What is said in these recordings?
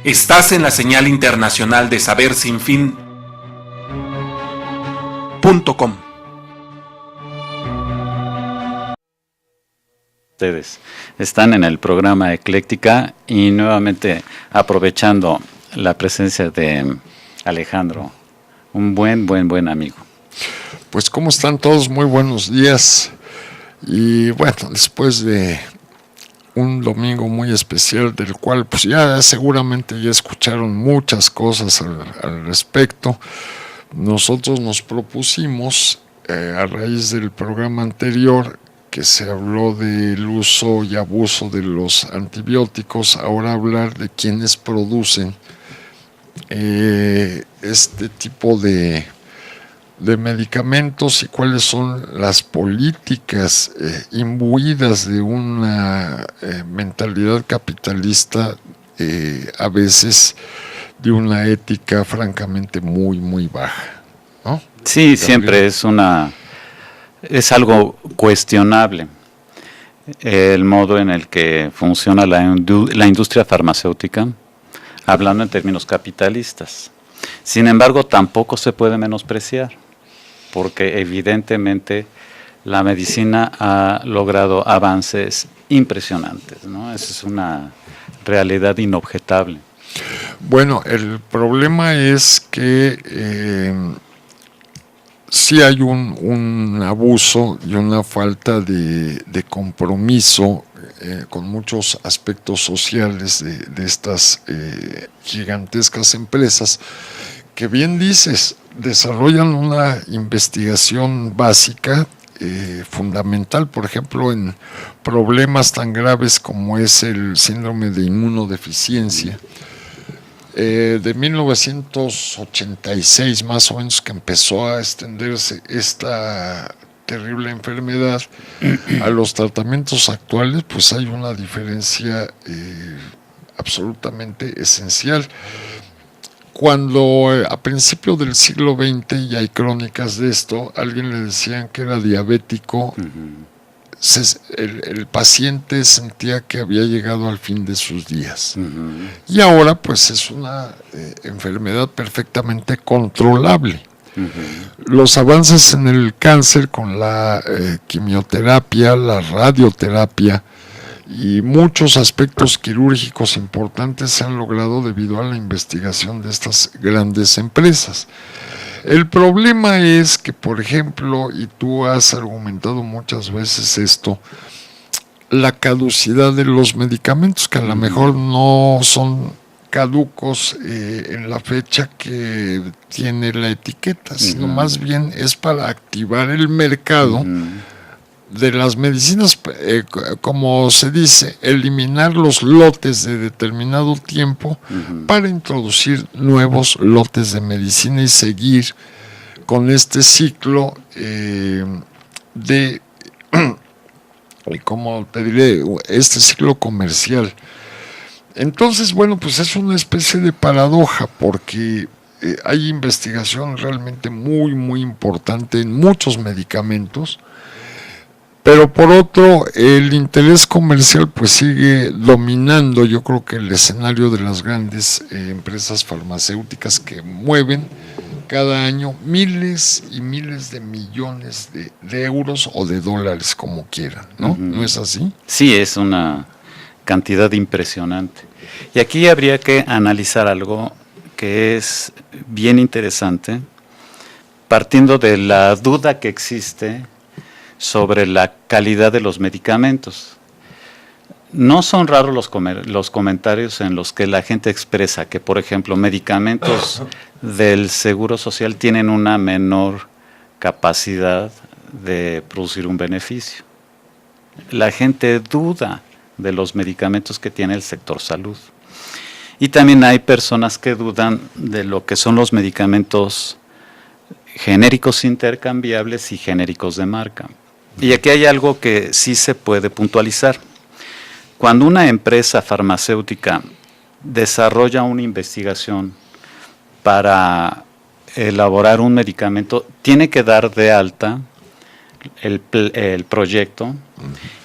Estás en la señal internacional de Saber Sin Fin. .com. Ustedes están en el programa Ecléctica y nuevamente aprovechando la presencia de Alejandro, un buen amigo. Pues ¿cómo están todos? Muy buenos días. Y bueno, después de un domingo muy especial del cual pues ya seguramente ya escucharon muchas cosas al respecto, nosotros nos propusimos a raíz del programa anterior que se habló del uso y abuso de los antibióticos, ahora hablar de quienes producen este tipo de medicamentos y cuáles son las políticas imbuidas de una mentalidad capitalista, a veces de una ética francamente muy baja, ¿no? Sí, siempre es algo cuestionable el modo en el que funciona la industria farmacéutica, hablando en términos capitalistas. Sin embargo, tampoco se puede menospreciar, porque evidentemente la medicina ha logrado avances impresionantes, ¿no? Esa es una realidad inobjetable. Bueno, el problema es que sí hay un abuso y una falta de compromiso con muchos aspectos sociales de estas gigantescas empresas que, bien dices, desarrollan una investigación básica fundamental, por ejemplo, en problemas tan graves como es el síndrome de inmunodeficiencia. De 1986 más o menos que empezó a extenderse esta terrible enfermedad a los tratamientos actuales, pues hay una diferencia absolutamente esencial. Cuando a principios del siglo XX, y hay crónicas de esto, alguien le decían que era diabético, el paciente sentía que había llegado al fin de sus días. Y ahora pues es una enfermedad perfectamente controlable. Los avances en el cáncer con la quimioterapia, la radioterapia y muchos aspectos quirúrgicos importantes se han logrado debido a la investigación de estas grandes empresas. El problema es que, por ejemplo, y tú has argumentado muchas veces esto, la caducidad de los medicamentos, que a lo mejor no son caducos en la fecha que tiene la etiqueta, sino más bien es para activar el mercado de las medicinas, como se dice, eliminar los lotes de determinado tiempo para introducir nuevos lotes de medicina y seguir con este ciclo como te diré, este ciclo comercial. Entonces, bueno, pues es una especie de paradoja, porque hay investigación realmente muy importante en muchos medicamentos, pero por otro, el interés comercial pues sigue dominando, yo creo que el escenario de las grandes empresas farmacéuticas que mueven cada año miles y miles de millones de euros o de dólares, como quieran, ¿no? ¿No es así? Sí, es una cantidad impresionante. Y aquí habría que analizar algo que es bien interesante, partiendo de la duda que existe sobre la calidad de los medicamentos. No son raros los comentarios en los que la gente expresa que, por ejemplo, medicamentos del Seguro Social tienen una menor capacidad de producir un beneficio. La gente duda de los medicamentos que tiene el sector salud. Y también hay personas que dudan de lo que son los medicamentos genéricos intercambiables y genéricos de marca. Y aquí hay algo que sí se puede puntualizar. Cuando una empresa farmacéutica desarrolla una investigación para elaborar un medicamento, tiene que dar de alta el proyecto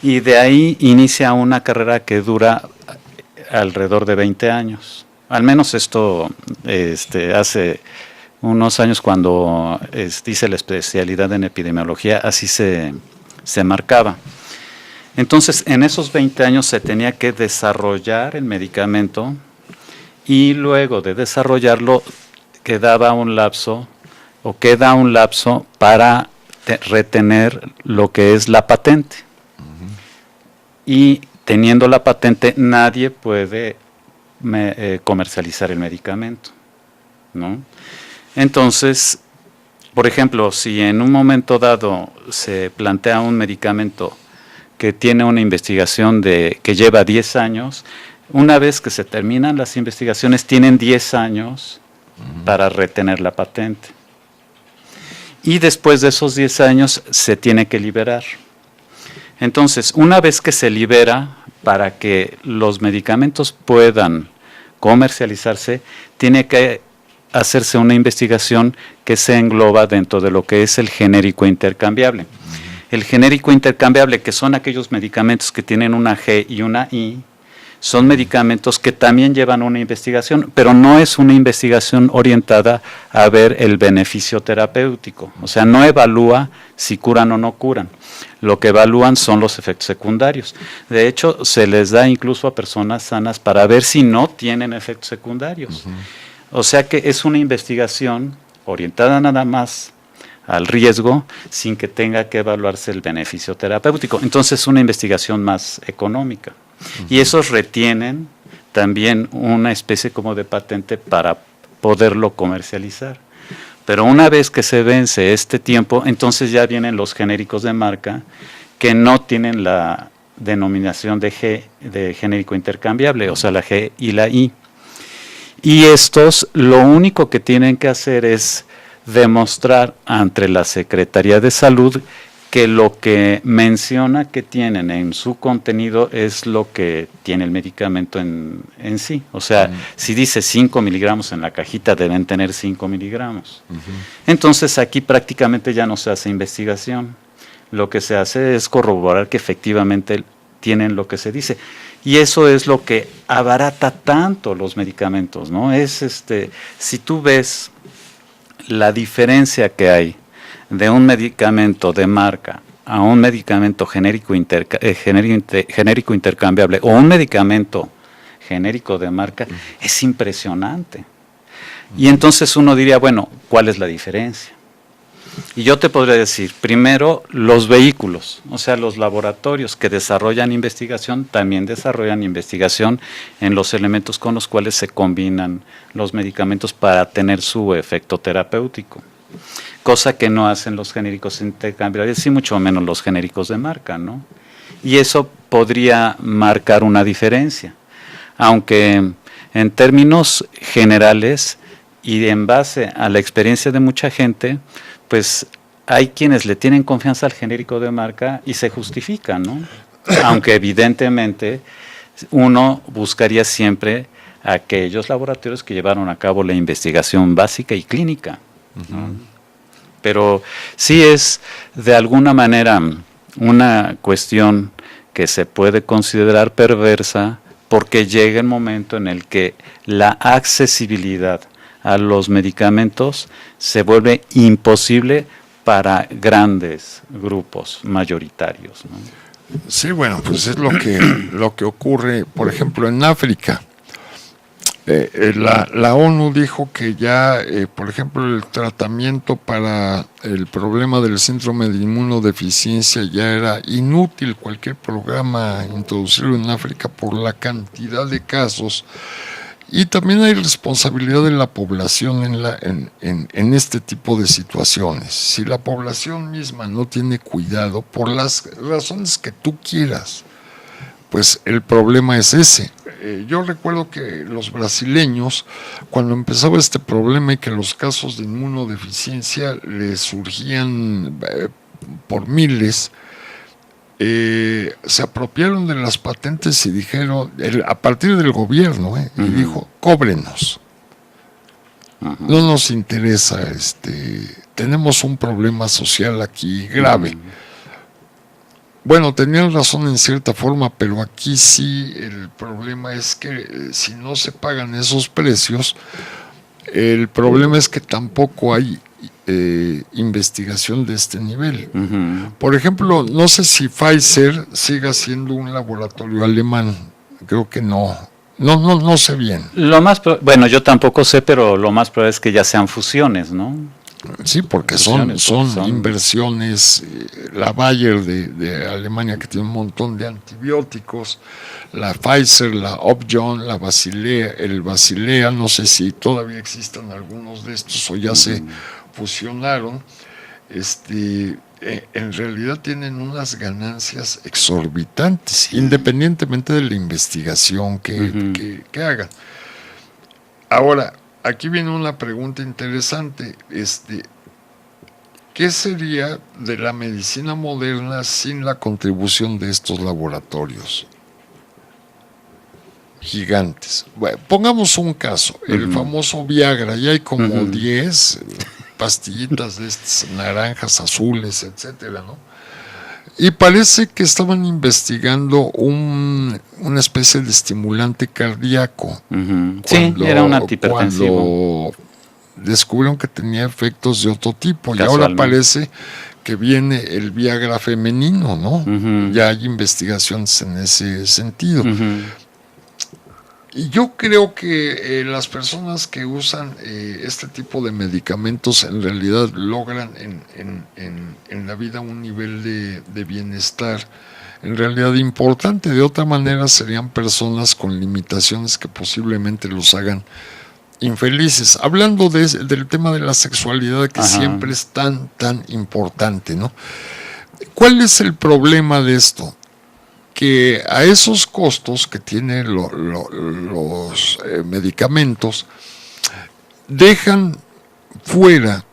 y de ahí inicia una carrera que dura alrededor de 20 años. Al menos esto hace unos años cuando hice la especialidad en epidemiología, así se marcaba. Entonces, en esos 20 años se tenía que desarrollar el medicamento y luego de desarrollarlo queda un lapso para retener lo que es la patente. Y teniendo la patente nadie puede comercializar el medicamento, ¿no? Entonces, por ejemplo, si en un momento dado se plantea un medicamento que tiene una investigación que lleva 10 años, una vez que se terminan las investigaciones tienen 10 años para retener la patente. Y después de esos 10 años se tiene que liberar. Entonces, una vez que se libera, para que los medicamentos puedan comercializarse, tiene que hacerse una investigación que se engloba dentro de lo que es el genérico intercambiable. El genérico intercambiable, que son aquellos medicamentos que tienen una G y una I, son medicamentos que también llevan una investigación, pero no es una investigación orientada a ver el beneficio terapéutico. O sea, no evalúa si curan o no curan. Lo que evalúan son los efectos secundarios. De hecho, se les da incluso a personas sanas para ver si no tienen efectos secundarios. O sea que es una investigación orientada nada más al riesgo sin que tenga que evaluarse el beneficio terapéutico. Entonces es una investigación más económica. Y esos retienen también una especie como de patente para poderlo comercializar. Pero una vez que se vence este tiempo, entonces ya vienen los genéricos de marca que no tienen la denominación de genérico intercambiable, o sea, la G y la I. Y estos lo único que tienen que hacer es demostrar ante la Secretaría de Salud que lo que menciona que tienen en su contenido es lo que tiene el medicamento en sí. O sea, si dice 5 miligramos en la cajita, deben tener 5 miligramos. Entonces aquí prácticamente ya no se hace investigación. Lo que se hace es corroborar que efectivamente tienen lo que se dice. Y eso es lo que abarata tanto los medicamentos, ¿no? Si tú ves la diferencia que hay de un medicamento de marca a un medicamento genérico intercambiable o un medicamento genérico de marca, es impresionante. Y entonces uno diría, bueno, ¿cuál es la diferencia? Y yo te podría decir, primero, los vehículos, o sea, los laboratorios que desarrollan investigación, también desarrollan investigación en los elementos con los cuales se combinan los medicamentos para tener su efecto terapéutico. Cosa que no hacen los genéricos intercambiables y mucho menos los genéricos de marca, ¿no? Y eso podría marcar una diferencia, aunque en términos generales y en base a la experiencia de mucha gente, pues hay quienes le tienen confianza al genérico de marca y se justifica, ¿no? Aunque evidentemente uno buscaría siempre aquellos laboratorios que llevaron a cabo la investigación básica y clínica, ¿no? Pero sí es de alguna manera una cuestión que se puede considerar perversa porque llega el momento en el que la accesibilidad a los medicamentos se vuelve imposible para grandes grupos mayoritarios, ¿no? Sí, bueno, pues es lo que ocurre, por ejemplo, en África. La ONU dijo que ya, por ejemplo, el tratamiento para el problema del síndrome de inmunodeficiencia ya era inútil cualquier programa introducirlo en África por la cantidad de casos. Y también hay responsabilidad de la población en este tipo de situaciones. Si la población misma no tiene cuidado, por las razones que tú quieras, pues el problema es ese. Yo recuerdo que los brasileños, cuando empezaba este problema y que los casos de inmunodeficiencia les surgían por miles, se apropiaron de las patentes y dijeron, a partir del gobierno, y dijo, cóbrenos. No nos interesa, tenemos un problema social aquí grave. Bueno, tenían razón en cierta forma, pero aquí sí el problema es que si no se pagan esos precios, el problema es que tampoco hay investigación de este nivel. Por ejemplo, no sé si Pfizer siga siendo un laboratorio alemán, creo que no. No sé bien. Bueno, yo tampoco sé, pero lo más probable es que ya sean fusiones, ¿no? Sí, porque son inversiones. La Bayer de Alemania, que tiene un montón de antibióticos, la Pfizer, la Upjohn, la Basilea, no sé si todavía existen algunos de estos o ya se fusionaron. En realidad tienen unas ganancias exorbitantes, independientemente de la investigación que hagan. Ahora, aquí viene una pregunta interesante. ¿Qué sería de la medicina moderna sin la contribución de estos laboratorios gigantes? Bueno, pongamos un caso, el famoso Viagra, ya hay como 10 pastillitas de estas naranjas, azules, etcétera, ¿no? Y parece que estaban investigando una especie de estimulante cardíaco. Sí, era un antihipertensivo. Cuando descubrieron que tenía efectos de otro tipo. Y ahora parece que viene el Viagra femenino, ¿no? Ya hay investigaciones en ese sentido. Y yo creo que las personas que usan este tipo de medicamentos en realidad logran en la vida un nivel de bienestar en realidad importante. De otra manera serían personas con limitaciones que posiblemente los hagan infelices. Hablando del tema de la sexualidad, que siempre es tan importante, ¿no? ¿Cuál es el problema de esto? Que a esos costos que tienen los medicamentos, dejan fuera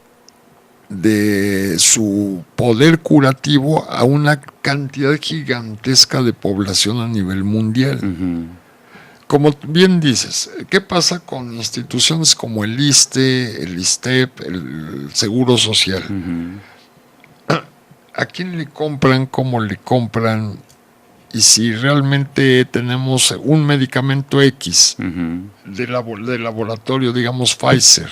de su poder curativo a una cantidad gigantesca de población a nivel mundial. Como bien dices, ¿qué pasa con instituciones como el ISSSTE, el ISSSTEP, el Seguro Social? ¿A quién le compran? ¿Cómo le compran? Y si realmente tenemos un medicamento X de laboratorio, digamos Pfizer,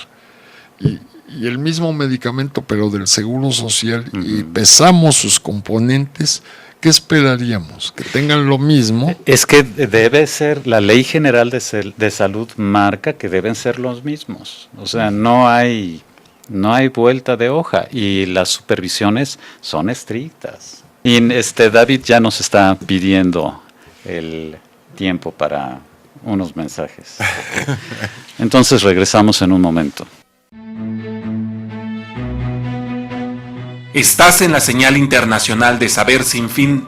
y el mismo medicamento pero del Seguro Social, y pesamos sus componentes, ¿qué esperaríamos? ¿Que tengan lo mismo? Es que debe ser, la Ley General de Salud marca que deben ser los mismos. O sea, no hay vuelta de hoja y las supervisiones son estrictas. Y David ya nos está pidiendo el tiempo para unos mensajes. Entonces regresamos en un momento. Estás en la señal internacional de saber sin fin.com.